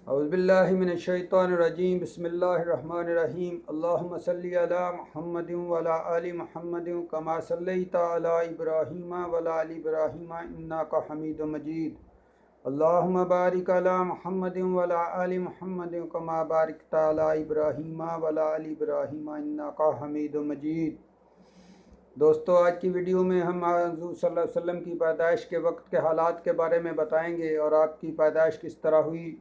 औज़ुबिल्लाहिमिनश्शैतानिर्रजीम बिस्मिल्लाहिर्रहमानिर्रहीम अल्लाहुम्मा सल्लि अला मुहम्मदिन व अला आलि मुहम्मदिन कमा सल्लैता अला इब्राहीम व अला आलि इब्राहीम इन्नका हमीदुम मजीद। अल्लाहुम्मा बारिक अला मुहम्मदिन व अला आलि मुहम्मदिन कमा बारकता अला इब्राहीम व अला आलि इब्राहीम इन्नका हमीदुम मजीद। दोस्तों, आज की वीडियो में हम हुज़ूर सल्लल्लाहु अलैहि वसल्लम की पैदाइश के वक्त के हालात के बारे में बताएंगे और आपकी पैदाइश किस तरह हुई,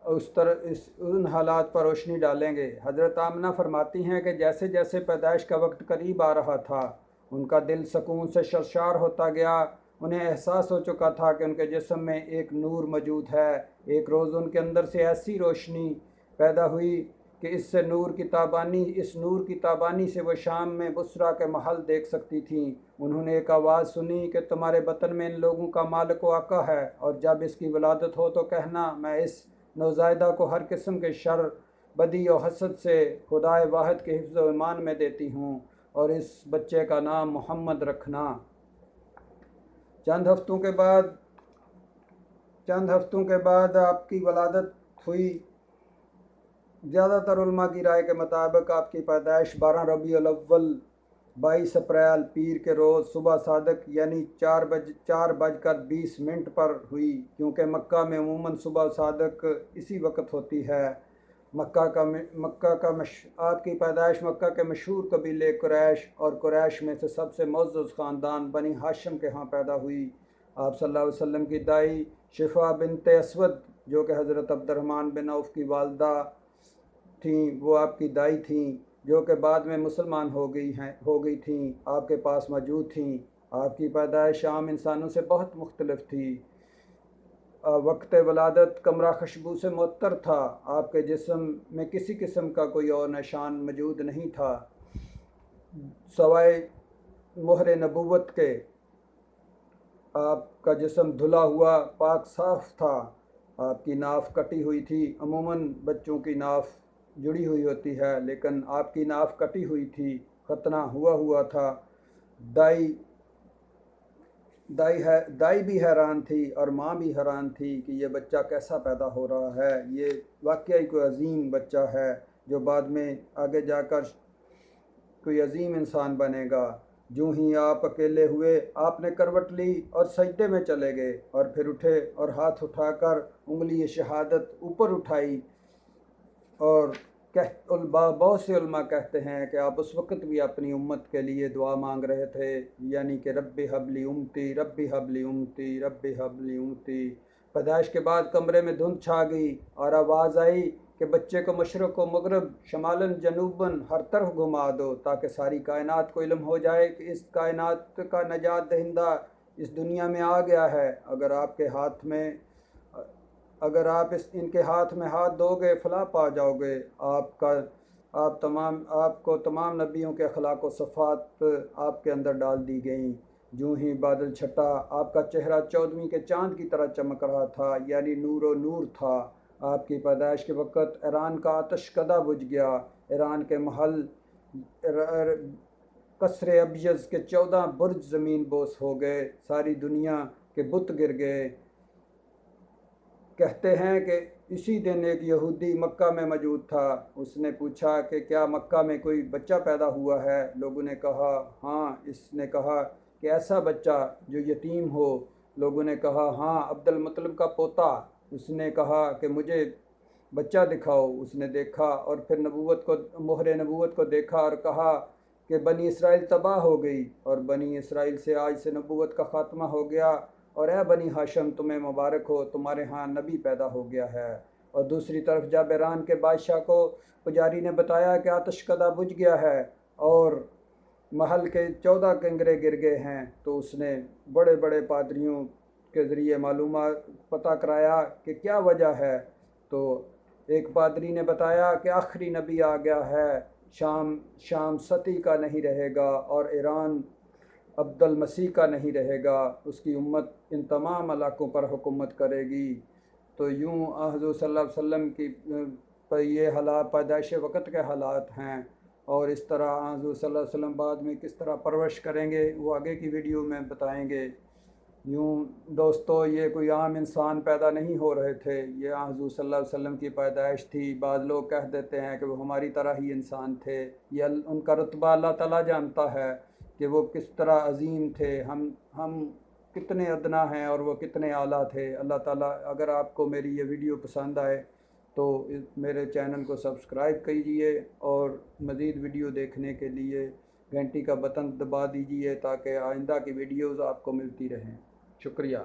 उस तरह उन हालात पर रोशनी डालेंगे। हज़रत आमना फरमाती हैं कि जैसे जैसे पैदाइश का वक्त करीब आ रहा था, उनका दिल सुकून से सरशार होता गया। उन्हें एहसास हो चुका था कि उनके जिस्म में एक नूर मौजूद है। एक रोज़ उनके अंदर से ऐसी रोशनी पैदा हुई कि इस नूर की ताबानी से वो शाम में बुसरा के महल देख सकती थीं। उन्होंने एक आवाज़ सुनी कि तुम्हारे बतन में इन लोगों का मालिक व आका है, और जब इसकी वलादत हो तो कहना मैं इस नौज़ायदा को हर किस्म के शर, बदी और हसद से खुदाए वाहिद के हिफ्ज़ व ईमान में देती हूँ, और इस बच्चे का नाम मोहम्मद रखना। चंद हफ्तों के बाद आपकी वलादत हुई। ज़्यादातर उलमा की राय के मुताबिक आपकी पैदाइश 12 रबीउल अव्वल 22 अप्रैल पीर के रोज़ सुबह सादक यानी 4:20 पर हुई, क्योंकि मक्का में अमूमन सुबह सादक इसी वक्त होती है। आपकी पैदाइश मक्का के मशहूर कबीले कुरैश और कुरैश में से सबसे मुअज़्ज़ज़ ख़ानदान बनी हाशिम के यहाँ पैदा हुई। आप सल्लल्लाहु अलैहि वसल्लम की दाई शिफा बिनते असवद, जो कि हज़रत अब्दुर्रहमान बिन औफ़ की वालदा थीं, वो आपकी दाई थीं, जो कि बाद में मुसलमान हो गई थीं, आपके पास मौजूद थीं। आपकी पैदाइश आम इंसानों से बहुत मुख्तलिफ थी। वक्त वलादत कमरा खुशबू से मुअत्तर था। आपके जिस्म में किसी किस्म का कोई और निशान मौजूद नहीं था सवाए मोहर नबूवत के। आपका जिस्म धुला हुआ पाक साफ था। आपकी नाफ कटी हुई थी। अमूमन बच्चों की नाफ जुड़ी हुई होती है, लेकिन आपकी नाफ कटी हुई थी, खतना हुआ था। दाई भी हैरान थी और माँ भी हैरान थी कि ये बच्चा कैसा पैदा हो रहा है। ये वाकई कोई अजीम बच्चा है जो बाद में आगे जाकर कोई अजीम इंसान बनेगा। यूं ही आप अकेले हुए, आपने करवट ली और सजदे में चले गए, और फिर उठे और हाथ उठाकर उंगली शहादत ऊपर उठाई। और बहुत से उलमा कहते हैं कि आप उस वक़्त भी अपनी उम्मत के लिए दुआ मांग रहे थे, यानी कि रब्बी हबली उम्मती, रब्बी हबली उम्मती, रब्बी हबली उम्मती। पैदाइश के बाद कमरे में धुंध छा गई और आवाज़ आई कि बच्चे को मशरक़ व मगरब, शमालन जनूबन हर तरफ घुमा दो, ताकि सारी कायनात को इल्म हो जाए कि इस कायनात का नजात दहिंदा इस दुनिया में आ गया है। अगर आप इनके हाथ में हाथ दोगे फलाह पा जाओगे। आपको तमाम नबियों के अखलाक व सफ़ात आपके अंदर डाल दी गई। यूं ही बादल छटा, आपका चेहरा 14वीं के चाँद की तरह चमक रहा था, यानी नूर नूर था। आपकी पैदाइश के वक़्त ईरान का आतशकदा बुझ गया। ईरान के महल कसरे अबियज़ के 14 बुर्ज ज़मीन बोस हो गए। सारी दुनिया के बुत गिर गए। कहते हैं कि इसी दिन एक यहूदी मक्का में मौजूद था। उसने पूछा कि क्या मक्का में कोई बच्चा पैदा हुआ है? लोगों ने कहा हाँ। इसने कहा कि ऐसा बच्चा जो यतीम हो? लोगों ने कहा हाँ, अब्दुल मुत्तलिब का पोता। उसने कहा कि मुझे बच्चा दिखाओ। उसने देखा और फिर मोहर नबूवत को देखा और कहा कि बनी इसराइल तबाह हो गई, और बनी इसराइल से आज से नबूवत का ख़ात्मा हो गया, और ए बनी हाशम, तुम्हें मुबारक हो, तुम्हारे यहाँ नबी पैदा हो गया है। और दूसरी तरफ जब ईरान के बादशाह को पुजारी ने बताया कि आतशकदा बुझ गया है और महल के 14 कंगरे गिर गए हैं, तो उसने बड़े बड़े पादरियों के ज़रिए पता कराया कि क्या वजह है। तो एक पादरी ने बताया कि आखिरी नबी आ गया है, शाम सती का नहीं रहेगा और ईरान अब्दुल मसीह का नहीं रहेगा। उसकी उम्मत इन तमाम इलाक़ों पर हुकूमत करेगी। तो यूँ हुज़ूर सल्लल्लाहु अलैहि वसल्लम की पर ये हालात पैदाइश वक़्त के हालात हैं, और इस तरह हुज़ूर सल्लल्लाहु अलैहि वसल्लम बाद में किस तरह परवरिश करेंगे वो आगे की वीडियो में बताएंगे। यूँ दोस्तों ये कोई आम इंसान पैदा नहीं हो रहे थे, ये हुज़ूर सल्लल्लाहु अलैहि वसल्लम की पैदाइश थी। बाद लोग कह देते हैं कि वो हमारी तरह ही इंसान थे। ये उनका रुतबा अल्लाह ताला जानता है कि वो किस तरह अजीम थे, हम कितने अदना हैं और वो कितने आला थे। अल्लाह ताला, अगर आपको मेरी ये वीडियो पसंद आए तो मेरे चैनल को सब्सक्राइब कीजिए और मज़ीद वीडियो देखने के लिए घंटी का बटन दबा दीजिए ताकि आइंदा की वीडियोज़ आपको मिलती रहें। शुक्रिया।